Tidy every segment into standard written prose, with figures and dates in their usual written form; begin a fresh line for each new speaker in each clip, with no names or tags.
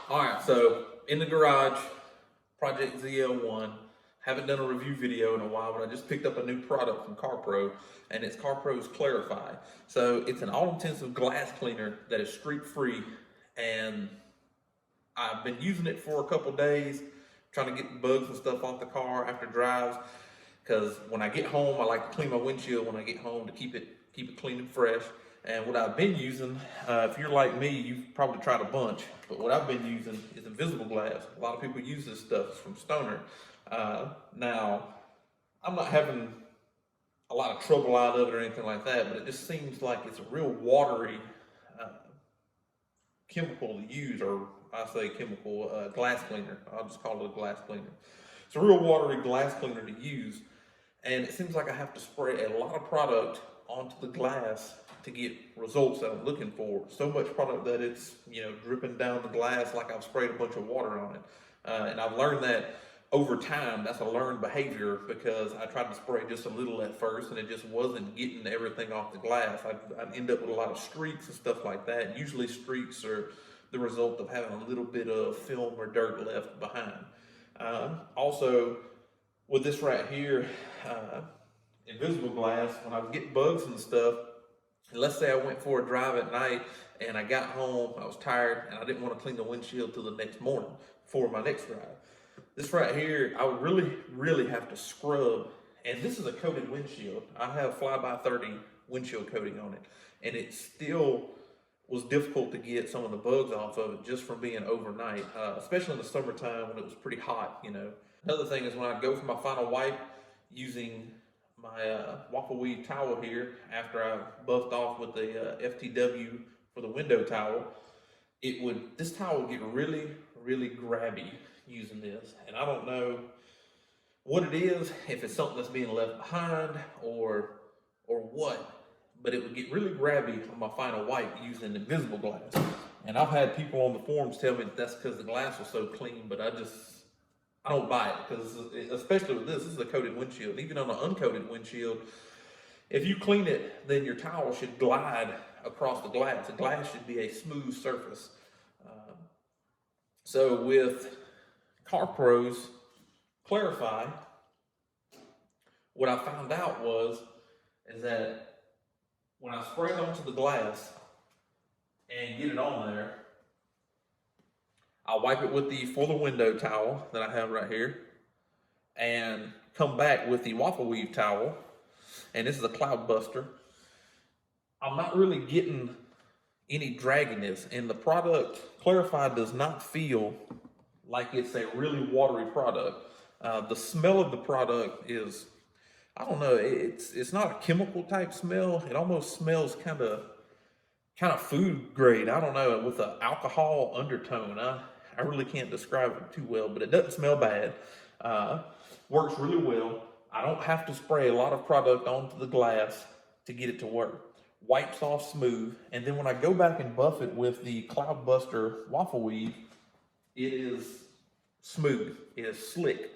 All right, so in the garage, Project ZL1. Haven't done a review video in a while, but I just picked up a new product from CarPro, and it's CarPro's Clarify. So it's an all-intensive glass cleaner that is streak-free, and I've been using it for a couple days, trying to get the bugs and stuff off the car after drives. Because when I get home, I like to clean my windshield when I get home to keep it clean and fresh. And what I've been using, if you're like me, you've probably tried a bunch, but what I've been using is invisible glass. A lot of people use this stuff. It's from Stoner. Now, I'm not having a lot of trouble out of it or anything like that, but it just seems like it's a real watery chemical to use, or I say chemical, glass cleaner. I'll just call it a glass cleaner. It's a real watery glass cleaner to use, and it seems like I have to spray a lot of product onto the glass to get results that I'm looking for. So much product that it's, dripping down the glass like I've sprayed a bunch of water on it. And I've learned that over time. That's a learned behavior, because I tried to spray just a little at first and it just wasn't getting everything off the glass. I'd end up with a lot of streaks and stuff like that. And usually streaks are the result of having a little bit of film or dirt left behind. Also, with this right here, invisible glass, when I was getting bugs and stuff, and let's say I went for a drive at night and I got home, I was tired, and I didn't want to clean the windshield till the next morning for my next drive. This right here, I would really have to scrub, and this is a coated windshield. I have Fly-by-30 windshield coating on it, and it still was difficult to get some of the bugs off of it just from being overnight, especially in the summertime when it was pretty hot, Another thing is when I go for my final wipe using my waffle weave towel here, after I buffed off with the FTW for the window towel, this towel would get really grabby using this, and I don't know what it is, if it's something that's being left behind or what, but it would get really grabby on my final wipe using invisible glass. And I've had people on the forums tell me that's because the glass was so clean, but I don't buy it, because especially with this is a coated windshield. Even on an uncoated windshield, if you clean it, then your towel should glide across the glass. The glass should be a smooth surface. So with CarPro's Clarify, what I found out is that when I spray it onto the glass and get it on there, I'll wipe it with for the window towel that I have right here, and come back with the waffle weave towel, and this is a cloud buster. I'm not really getting any dragginess, and the product Clarify does not feel like it's a really watery product. The smell of the product is, I don't know, it's not a chemical type smell. It almost smells kind of food grade. I don't know, with an alcohol undertone. I really can't describe it too well, but it doesn't smell bad. Works really well. I don't have to spray a lot of product onto the glass to get it to work. Wipes off smooth, and then when I go back and buff it with the Cloud Buster waffle weave, it is smooth. It is slick.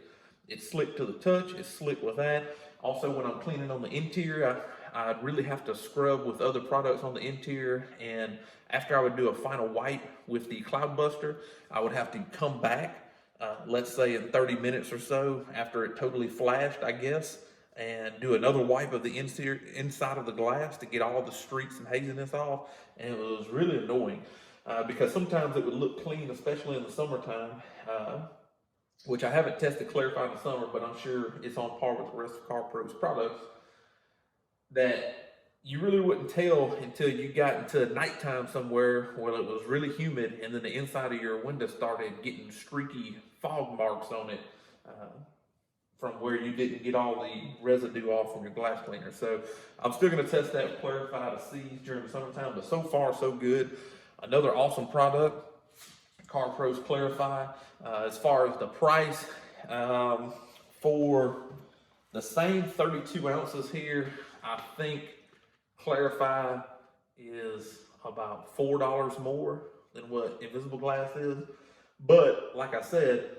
It's slick to the touch. It's slick with that. Also, when I'm cleaning on the interior, I really have to scrub with other products on the interior, and after I would do a final wipe with the Cloud Buster, I would have to come back, let's say in 30 minutes or so, after it totally flashed, I guess, and do another wipe of the inside of the glass to get all the streaks and haziness off. And it was really annoying, because sometimes it would look clean, especially in the summertime, which I haven't tested Clarify in the summer, but I'm sure it's on par with the rest of CarPro's products, that you really wouldn't tell until you got into nighttime somewhere where it was really humid, and then the inside of your window started getting streaky fog marks on it, from where you didn't get all the residue off from your glass cleaner. So I'm still going to test that with Clarify to see during the summertime, but so far so good. Another awesome product, CarPro's Clarify. As far as the price, for the same 32 ounces here, I think Clarify is about $4 more than what invisible glass is. But like I said,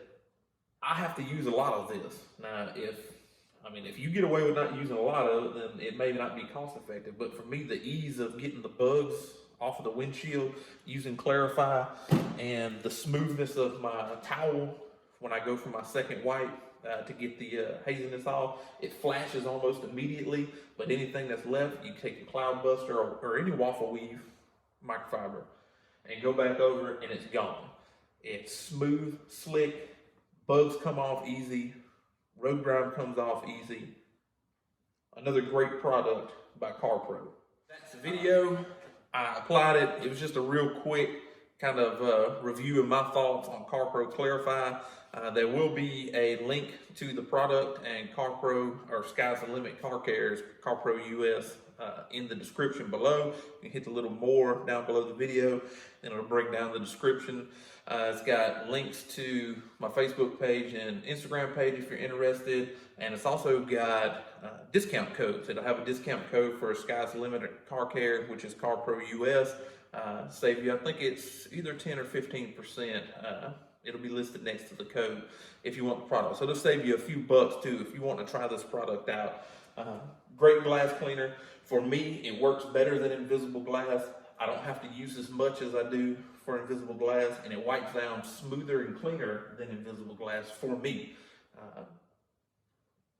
I have to use a lot of this. Now, if you get away with not using a lot of it, then it may not be cost effective. But for me, the ease of getting the bugs off of the windshield using Clarify, and the smoothness of my towel when I go for my second wipe to get the haziness off. It flashes almost immediately, but anything that's left, you take your cloud buster or any waffle weave microfiber and go back over it, and it's gone. It's smooth, slick, bugs come off easy, road grime comes off easy. Another great product by CarPro. That's the video. I applied it. It was just a real quick kind of review of my thoughts on CarPro Clarify. There will be a link to the product and CarPro, or Sky's the Limit Car Care's CarPro US in the description below. You can hit the little more down below the video, and it'll bring down the description. It's got links to my Facebook page and Instagram page if you're interested, and it's also got discount codes. It'll have a discount code for Sky's the Limit Car Care, which is CarPro US. Save you, I think it's either 10 or 15%. It'll be listed next to the code if you want the product. So it'll save you a few bucks too if you want to try this product out. Great glass cleaner. For me, it works better than invisible glass. I don't have to use as much as I do for invisible glass, and it wipes down smoother and cleaner than invisible glass for me.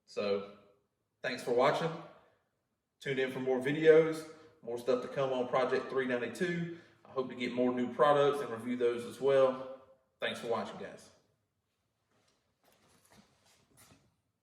So thanks for watching. Tune in for more videos, more stuff to come on Project 392. I hope to get more new products and review those as well. Thanks for watching, guys.